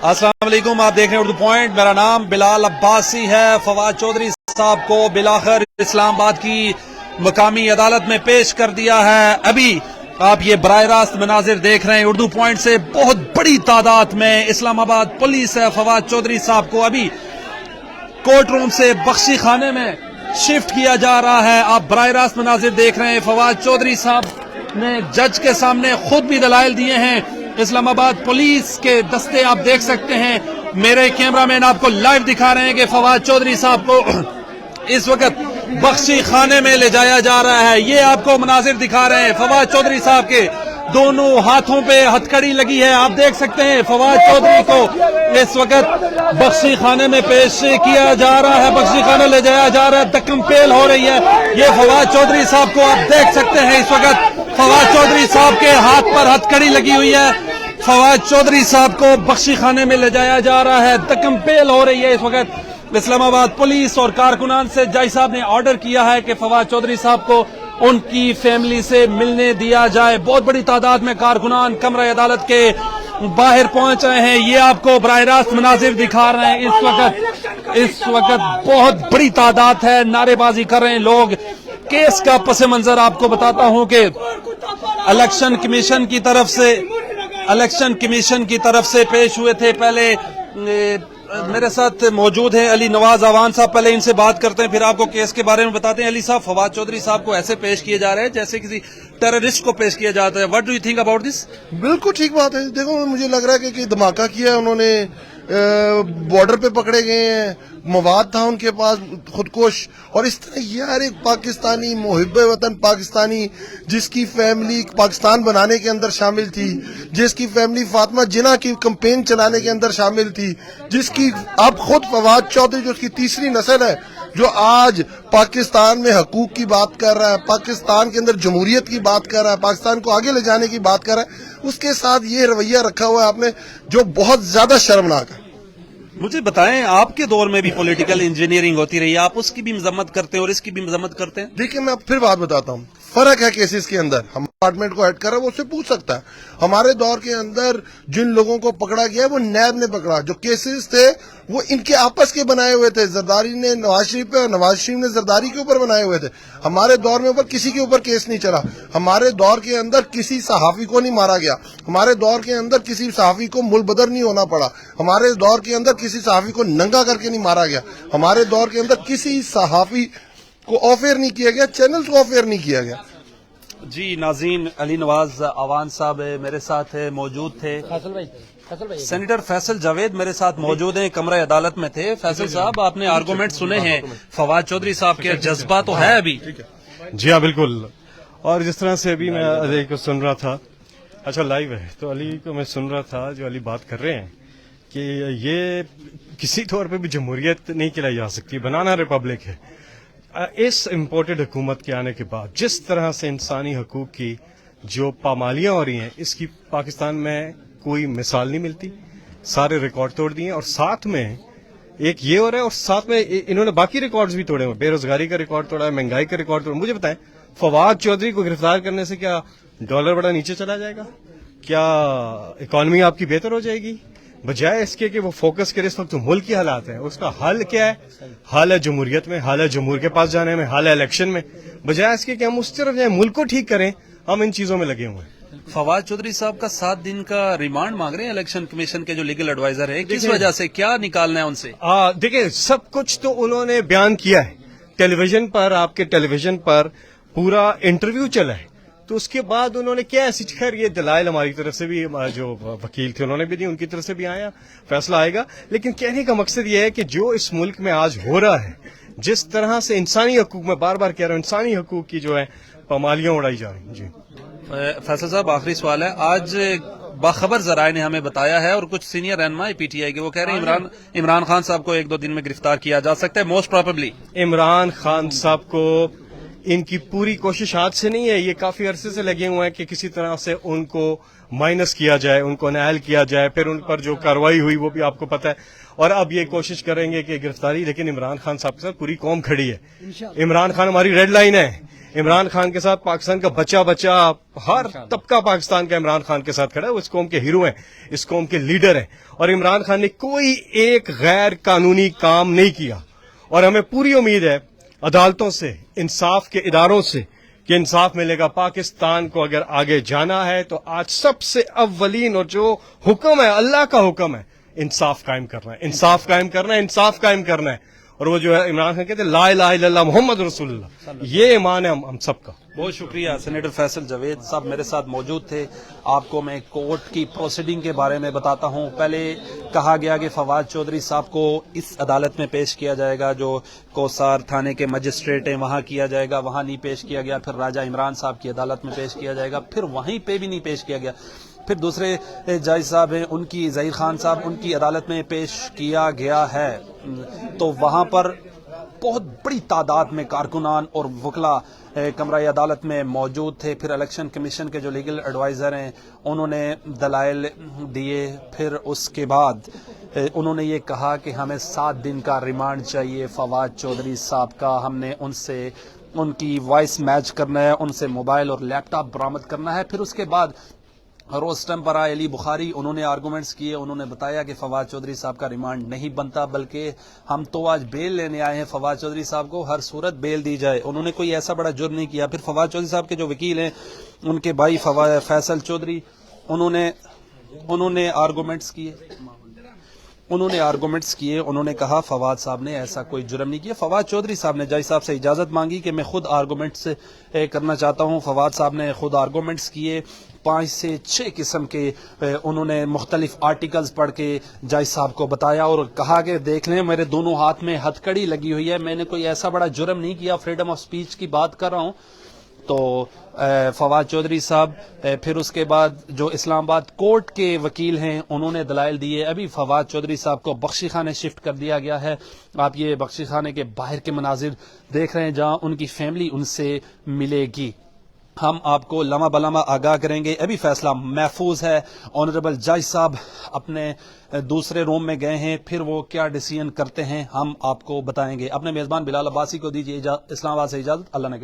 अस्सलाम वालेकुम, आप देख रहे हैं उर्दू पॉइंट। मेरा नाम बिलाल अब्बासी है। फवाद चौधरी साहब को बिलाखिर इस्लामाबाद की मकामी अदालत में पेश कर दिया है। अभी आप ये बराह रास्त मनाजिर देख रहे हैं उर्दू पॉइंट से। बहुत बड़ी तादाद में इस्लामाबाद पुलिस है। फवाद चौधरी साहब को अभी कोर्ट रूम से बख्शी खाने में शिफ्ट किया जा रहा है। आप बराह रास्त मनाजिर देख रहे हैं। फवाद चौधरी साहब ने जज के सामने खुद भी दलाइल दिए हैं। इस्लामाबाद पुलिस के दस्ते आप देख सकते हैं। मेरे कैमरामैन आपको लाइव दिखा रहे हैं कि फवाद चौधरी साहब को इस वक्त बख्शी खाने में ले जाया जा रहा है। ये आपको मनाजिर दिखा रहे हैं। फवाद चौधरी साहब के दोनों हाथों पे हथकड़ी लगी है। आप देख सकते हैं फवाद चौधरी को इस वक्त बख्शी खाने में पेश किया जा रहा है। बख्शी खाने ले जाया जा रहा है। दक्कम पेल हो रही है। ये फवाद चौधरी साहब को आप देख सकते हैं। इस वक्त फवाद चौधरी साहब के हाथ पर हथकड़ी लगी हुई है। फवाद चौधरी साहब को बख्शी खाने में ले जाया जा रहा है। दक्कम पेल हो रही है। इस वक्त इस्लामाबाद पुलिस और कारकुनान से जज साहब ने ऑर्डर किया है कि फवाद चौधरी साहब को उनकी फैमिली से मिलने दिया जाए। बहुत बड़ी तादाद में कारकुनान कमरा अदालत के बाहर पहुंच रहे हैं। ये आपको बराह रास्त मनाजिर दिखा रहे हैं। इस वक्त बहुत बड़ी तादाद है। नारेबाजी कर रहे हैं लोग। केस का पस मंजर आपको बताता हूं कि इलेक्शन कमीशन की तरफ से पेश हुए थे। पहले मेरे साथ मौजूद हैं अली नवाज अवान साहब। पहले इनसे बात करते हैं, फिर आपको केस के बारे में बताते हैं। अली साहब, फवाद चौधरी साहब को ऐसे पेश किए जा रहे हैं जैसे किसी टेररिस्ट को पेश किया जाता है। What do you think about this? बिल्कुल ठीक बात है। देखो, मुझे लग रहा है कि धमाका किया है उन्होंने। बॉर्डर पे पकड़े गए हैं, मवाद था उनके पास खुदकुश। और इस तरह यार, एक पाकिस्तानी मुहिब्बे वतन पाकिस्तानी जिसकी फैमिली पाकिस्तान बनाने के अंदर शामिल थी, जिसकी फैमिली फातिमा जिन्ना की कैंपेन चलाने के अंदर शामिल थी, जिसकी आप खुद फवाद चौधरी जो उसकी तीसरी नस्ल है, जो आज पाकिस्तान में हकूक की बात कर रहा है, पाकिस्तान के अंदर जमहूरियत की बात कर रहा है, पाकिस्तान को आगे ले जाने की बात कर रहा है, उसके साथ ये रवैया रखा हुआ है आपने जो बहुत ज्यादा शर्मनाक है। मुझे बताएं, आपके दौर में भी पॉलिटिकल इंजीनियरिंग होती रही है, आप उसकी भी मजम्मत करते हैं और इसकी भी मजम्मत करते हैं। देखिए, मैं फिर बात बताता हूँ। फर्क है केसेस के अंदर। हम डिपार्टमेंट को हेड कर रहा है, वो उससे पूछ सकता है। हमारे दौर के अंदर जिन लोगों को पकड़ा गया वो नैब ने पकड़ा। जो केसेस थे वो इनके आपस के बनाए हुए थे। जरदारी ने नवाज शरीफ पे और नवाज शरीफ ने जरदारी के ऊपर बनाए हुए थे। हमारे दौर में ऊपर किसी के ऊपर केस नहीं चला। हमारे दौर के अंदर किसी सहाफी को नहीं मारा गया। हमारे दौर के अंदर किसी सहाफी को मुलबदर नहीं होना पड़ा। हमारे दौर के अंदर किसी सहाफी को नंगा करके नहीं मारा गया। हमारे दौर के अंदर किसी सहाफी को ऑफेयर नहीं किया गया, चैनल्स को ऑफेयर नहीं किया गया। जी नाज़रीन, अली नवाज अवान साहब मेरे साथ मौजूद थे। सेनेटर फैसल जावेद मेरे साथ मौजूद हैं, कमरा अदालत में थे। फैसल साहब, आपने आर्गूमेंट सुने हैं फवाद चौधरी साहब के। जज्बा तो है अभी। जी हाँ, बिल्कुल। और जिस तरह से अभी मैं अली को सुन रहा था, अच्छा लाइव है, तो अली को मैं सुन रहा था जो अली बात कर रहे हैं कि ये किसी तौर पे भी जमहूरियत नहीं खिलाई जा सकती, बनाना रिपब्लिक है। इस इम्पोर्टेड हुकूमत के आने के बाद जिस तरह से इंसानी हकूक की जो पामालियां हो रही हैं, इसकी पाकिस्तान में कोई मिसाल नहीं मिलती। सारे रिकॉर्ड तोड़ दिए, और साथ में एक ये हो रहा है, और साथ में इन्होंने बाकी रिकॉर्ड्स भी तोड़े हुए। बेरोजगारी का रिकॉर्ड तोड़ा है, महंगाई का रिकॉर्ड तोड़ा। मुझे बताएं, फवाद चौधरी को गिरफ्तार करने से क्या डॉलर बड़ा नीचे चला जाएगा? क्या इकॉनमी आपकी बेहतर हो जाएगी? बजाय इसके कि वो फोकस करे इस वक्त जो मुल्क की हालात है, उसका हल क्या है? हल है जमहूरियत में, हल है जमहूर के पास जाने में, हल है इलेक्शन में। बजाय इसके कि हम उस तरफ जाए, मुल्क को ठीक करें, हम इन चीजों में लगे हुए हैं। फवाद चौधरी साहब का 7 दिन का रिमांड मांग रहे हैं इलेक्शन कमीशन के जो लीगल एडवाइजर है। किस वजह से, क्या निकालना है उनसे? देखिए, सब कुछ तो उन्होंने बयान किया है टेलीविजन पर। आपके टेलीविजन पर पूरा इंटरव्यू चला है, तो उसके बाद उन्होंने क्या ऐसी, खैर ये दलाइल हमारी तरफ से भी, जो वकील थे उन्होंने भी दी, उनकी तरफ से भी आया, फैसला आएगा। लेकिन कहने का मकसद ये है कि जो इस मुल्क में आज हो रहा है, जिस तरह से इंसानी हकूक, में बार बार कह रहा हूँ, इंसानी हकूक की जो है पामालियां उड़ाई जा रही हैं। जी फैसल साहब, आखिरी सवाल है। आज बाखबर जराए ने हमें बताया है, और कुछ सीनियर रहनुमा पीटीआई के, वो कह रहे हैं इमरान खान साहब को 1-2 दिन में गिरफ्तार किया जा सकता है, मोस्ट प्रोबेबली। इमरान खान साहब को ان کی پوری کوشش آج سے نہیں ہے, یہ کافی عرصے سے لگے ہوئے ہیں کہ کسی طرح سے ان کو مائنس کیا جائے, ان کو نائل کیا جائے, پھر ان پر جو کارروائی ہوئی وہ بھی آپ کو پتہ ہے, اور اب یہ کوشش کریں گے کہ گرفتاری, لیکن عمران خان صاحب کے ساتھ پوری قوم کھڑی ہے. عمران خان ہماری ریڈ لائن ہے. عمران خان کے ساتھ پاکستان کا بچہ ہر طبقہ پاکستان کا عمران خان کے ساتھ کھڑا ہے. وہ اس قوم کے ہیرو ہیں, اس قوم کے لیڈر ہیں, اور عمران خان نے کوئی ایک غیر قانونی کام نہیں کیا. اور ہمیں پوری امید ہے عدالتوں سے, انصاف کے اداروں سے, کہ انصاف ملے گا. پاکستان کو اگر آگے جانا ہے تو آج سب سے اولین اور جو حکم ہے, اللہ کا حکم ہے, انصاف قائم کرنا ہے, انصاف قائم کرنا ہے, انصاف قائم کرنا ہے. اور وہ جو ہے عمران خان کہتے ہیں لا الہ الا اللہ محمد رسول اللہ, یہ ایمان ہے ہم سب کا. بہت شکریہ. سینیٹر فیصل جاوید صاحب میرے ساتھ موجود تھے. آپ کو میں کورٹ کی پروسیڈنگ کے بارے میں بتاتا ہوں. پہلے کہا گیا کہ فواد چودھری صاحب کو اس عدالت میں پیش کیا جائے گا جو کوسار تھانے کے مجسٹریٹ ہیں, وہاں کیا جائے گا. وہاں نہیں پیش کیا گیا. پھر راجہ عمران صاحب کی عدالت میں پیش کیا جائے گا. پھر وہیں پہ بھی نہیں پیش کیا گیا. پھر دوسرے جج صاحب ہیں, ان کی ظہیر خان صاحب, ان کی عدالت میں پیش کیا گیا ہے. تو وہاں پر بہت بڑی تعداد میں کارکنان اور وکلا کمرہ عدالت میں موجود تھے. پھر الیکشن کمیشن کے جو لیگل ایڈوائزر ہیں انہوں نے دلائل دیے. پھر اس کے بعد انہوں نے یہ کہا کہ ہمیں 7 دن کا ریمانڈ چاہیے فواد چودھری صاحب کا. ہم نے ان سے ان کی وائس میچ کرنا ہے, ان سے موبائل اور لیپ ٹاپ برآمد کرنا ہے. پھر اس کے بعد روستم برائے علی بخاری انہوں نے آرگومنٹس کیے. انہوں نے بتایا کہ فواد چودھری صاحب کا ریمانڈ نہیں بنتا, بلکہ ہم تو آج بیل لینے آئے ہیں. فواد چودھری صاحب کو ہر صورت بیل دی جائے. انہوں نے کوئی ایسا بڑا جرم نہیں کیا. پھر فواد چودھری صاحب کے جو وکیل ہیں, ان کے بھائی فیصل چودھری, انہوں نے آرگومنٹس کیے. انہوں نے کہا فواد صاحب نے ایسا کوئی جرم نہیں کیا. فواد چودھری صاحب نے جج صاحب سے اجازت مانگی کہ میں خود آرگومنٹس کرنا چاہتا ہوں. فواد صاحب نے خود آرگومنٹس کیے. 5 سے 6 قسم کے انہوں نے مختلف آرٹیکلز پڑھ کے جج صاحب کو بتایا اور کہا کہ دیکھ لیں میرے دونوں ہاتھ میں ہتھ کڑی لگی ہوئی ہے, میں نے کوئی ایسا بڑا جرم نہیں کیا, فریڈم آف سپیچ کی بات کر رہا ہوں. تو فواد چودھری صاحب پھر اس کے بعد جو اسلام آباد کورٹ کے وکیل ہیں انہوں نے دلائل دیے. ابھی فواد چودھری صاحب کو بخشی خانے شفٹ کر دیا گیا ہے. آپ یہ بخشی خانے کے باہر کے مناظر دیکھ رہے ہیں جہاں ان کی فیملی ان سے ملے گی. ہم آپ کو لمحہ بلمحہ آگاہ کریں گے. ابھی فیصلہ محفوظ ہے. آنریبل جج صاحب اپنے دوسرے روم میں گئے ہیں, پھر وہ کیا ڈیسیژن کرتے ہیں ہم آپ کو بتائیں گے. اپنے میزبان بلال عباسی کو دیجیے اسلام آباد سے اجازت. اللہ نے